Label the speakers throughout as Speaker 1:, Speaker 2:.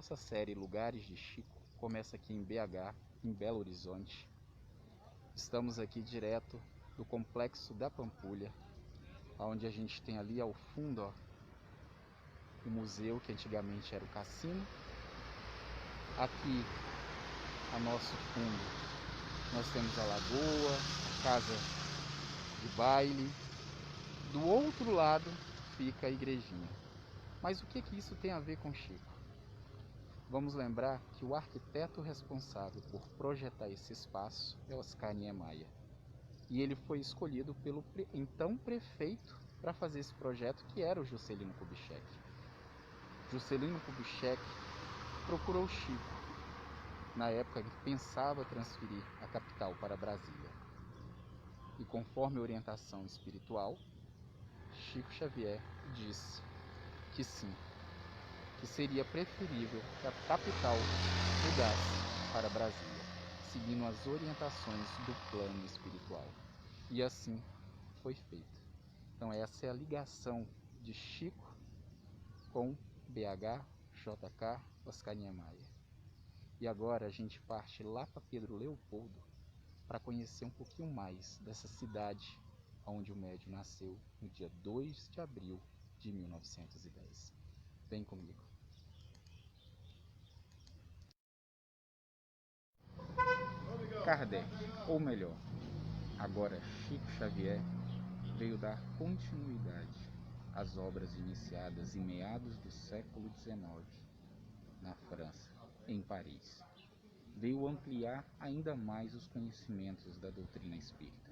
Speaker 1: nossa série Lugares de Chico começa aqui em BH, em Belo Horizonte. Estamos aqui direto do Complexo da Pampulha, onde a gente tem ali ao fundo, ó, o museu que antigamente era o cassino. Aqui, a nosso fundo, nós temos a lagoa, a casa de baile. Do outro lado fica a igrejinha. Mas o que isso tem a ver com Chico? Vamos lembrar que o arquiteto responsável por projetar esse espaço é Oscar Niemeyer. E ele foi escolhido pelo então prefeito para fazer esse projeto, que era o Juscelino Kubitschek. Juscelino Kubitschek procurou Chico na época que pensava transferir a capital para Brasília. E conforme a orientação espiritual, Chico Xavier disse que sim, que seria preferível que a capital mudasse para Brasília, seguindo as orientações do plano espiritual. E assim foi feito. Então essa é a ligação de Chico com BH, JK, Oscar Niemeyer. E agora a gente parte lá para Pedro Leopoldo para conhecer um pouquinho mais dessa cidade onde o médium nasceu no dia 2 de abril de 1910. Vem comigo. Kardec, ou melhor, agora Chico Xavier, veio dar continuidade às obras iniciadas em meados do século XIX, na França, em Paris. Veio ampliar ainda mais os conhecimentos da doutrina espírita.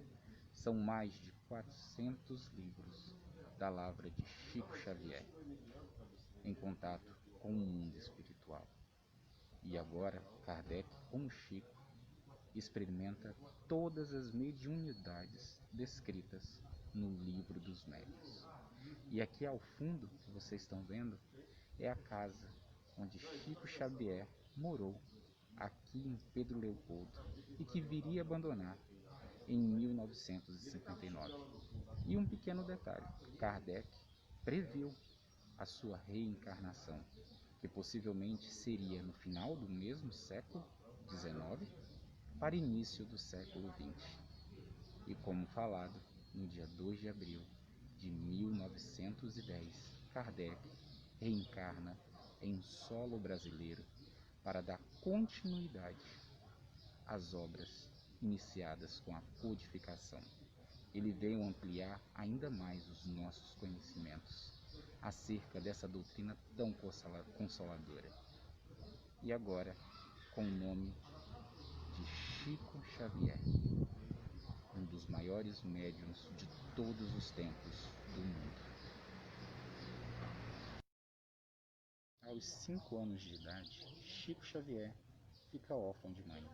Speaker 1: São mais de 400 livros da lavra de Chico Xavier, em contato com o mundo espiritual. E agora, Kardec, como Chico, experimenta todas as mediunidades descritas no Livro dos Médiuns. E aqui ao fundo, que vocês estão vendo, é a casa onde Chico Xavier morou, aqui em Pedro Leopoldo, e que viria abandonar em 1959. E um pequeno detalhe, Kardec previu a sua reencarnação, que possivelmente seria no final do mesmo século XIX, para início do século XX. E como falado, no dia 2 de abril de 1910, Kardec reencarna em solo brasileiro para dar continuidade às obras iniciadas com a codificação. Ele veio ampliar ainda mais os nossos conhecimentos acerca dessa doutrina tão consoladora. E agora, com o nome de Chico Xavier, um dos maiores médiuns de todos os tempos do mundo. Aos 5 anos de idade, Chico Xavier fica órfão de mãe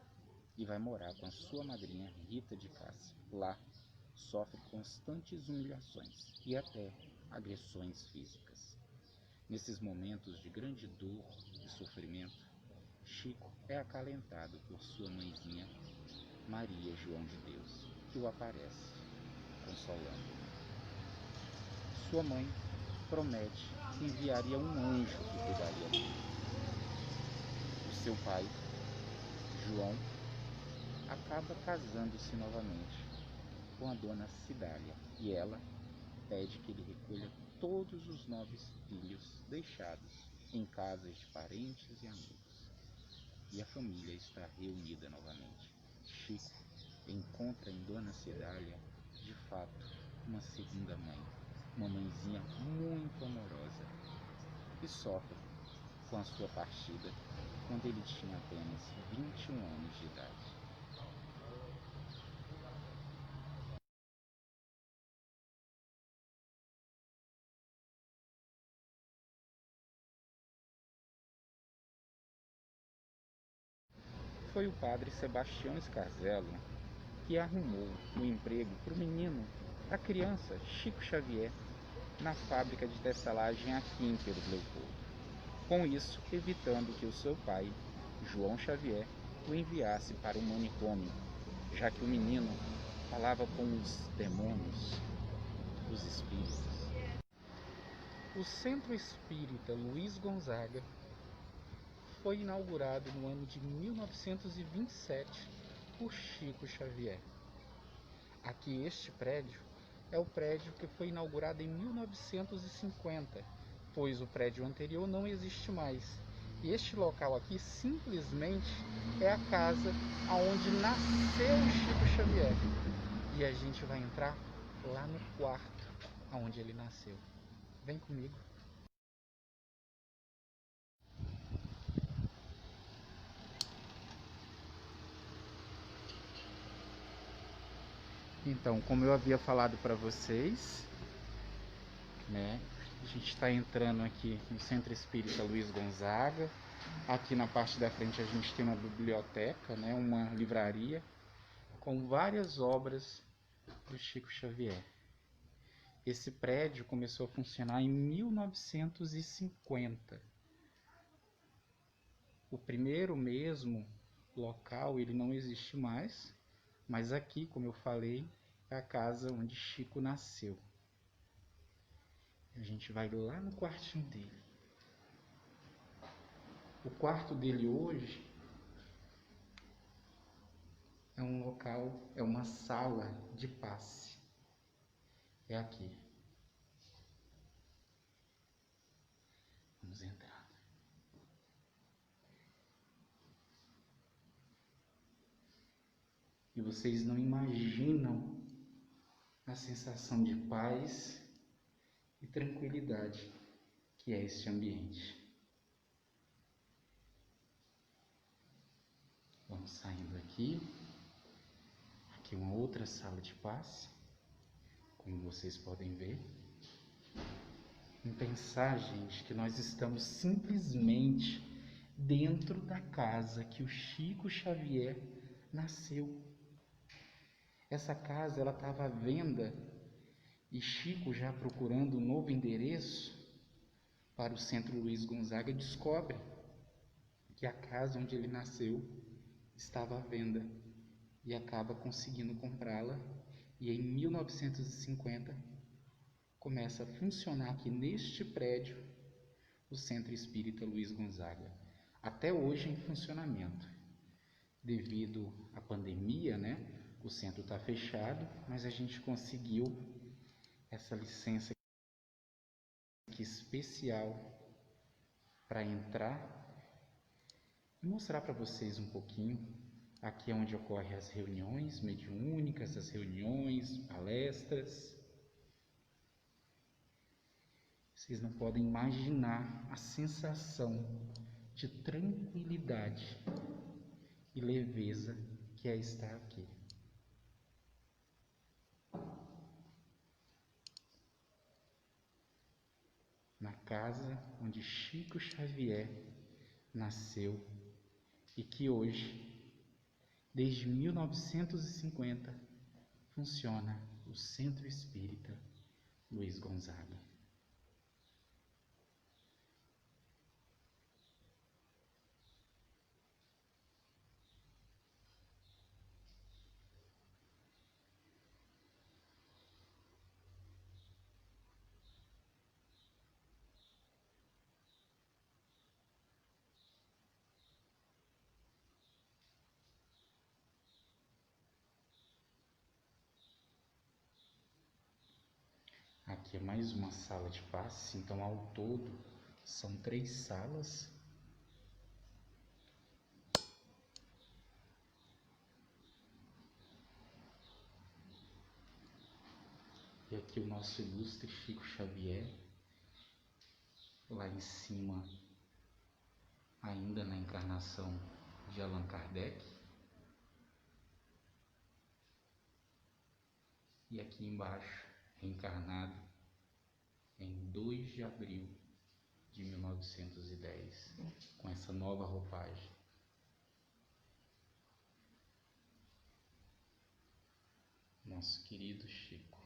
Speaker 1: e vai morar com a sua madrinha Rita de Cássia. Lá, sofre constantes humilhações e até agressões físicas. Nesses momentos de grande dor e sofrimento, Chico é acalentado por sua mãezinha, Maria João de Deus, que o aparece, consolando. Sua mãe promete que enviaria um anjo que cuidaria dele. O seu pai, João, acaba casando-se novamente com a dona Cidália, e ela pede que ele recolha todos os 9 filhos deixados em casas de parentes e amigos. E a família está reunida novamente. Chico encontra em dona Cidália, de fato, uma segunda mãe, uma mãezinha muito amorosa, e sofre com a sua partida quando ele tinha apenas 21 anos de idade. Foi o padre Sebastião Scarzello que arrumou o emprego para o menino, a criança Chico Xavier, na fábrica de tecelagem aqui em Pedro Leopoldo. Com isso, evitando que o seu pai, João Xavier, o enviasse para o manicômio, já que o menino falava com os demônios, os espíritos. O Centro Espírita Luiz Gonzaga foi inaugurado no ano de 1927 por Chico Xavier. Aqui este prédio é o prédio que foi inaugurado em 1950, pois o prédio anterior não existe mais. E este local aqui simplesmente é a casa onde nasceu Chico Xavier. E a gente vai entrar lá no quarto onde ele nasceu. Vem comigo. Então, como eu havia falado para vocês, né, a gente está entrando aqui no Centro Espírita Luiz Gonzaga. Aqui na parte da frente a gente tem uma biblioteca, né, uma livraria com várias obras do Chico Xavier. Esse prédio começou a funcionar em 1950. O primeiro mesmo local ele não existe mais, mas aqui, como eu falei, é a casa onde Chico nasceu. A gente vai lá no quartinho dele. O quarto dele hoje é um local, é uma sala de passe. É aqui. Vamos entrar. E vocês não imaginam a sensação de paz e tranquilidade que é este ambiente. Vamos saindo aqui. Aqui uma outra sala de passe, como vocês podem ver. Em pensar, gente, que nós estamos simplesmente dentro da casa que o Chico Xavier nasceu. Essa casa ela estava à venda e Chico, já procurando um novo endereço para o Centro Luiz Gonzaga, descobre que a casa onde ele nasceu estava à venda e acaba conseguindo comprá-la. E em 1950 começa a funcionar aqui neste prédio o Centro Espírita Luiz Gonzaga. Até hoje em funcionamento. Devido à pandemia, né? O centro está fechado, mas a gente conseguiu essa licença aqui especial para entrar e mostrar para vocês um pouquinho. Aqui é onde ocorrem as reuniões mediúnicas, as reuniões, palestras. Vocês não podem imaginar a sensação de tranquilidade e leveza que é estar aqui. Na casa onde Chico Xavier nasceu e que hoje, desde 1950, funciona o Centro Espírita Luiz Gonzaga. Aqui é mais uma sala de passe, então ao todo são 3 salas. E aqui o nosso ilustre Chico Xavier, lá em cima, ainda na encarnação de Allan Kardec. E aqui embaixo, reencarnado em 2 de abril de 1910, com essa nova roupagem. Nosso querido Chico.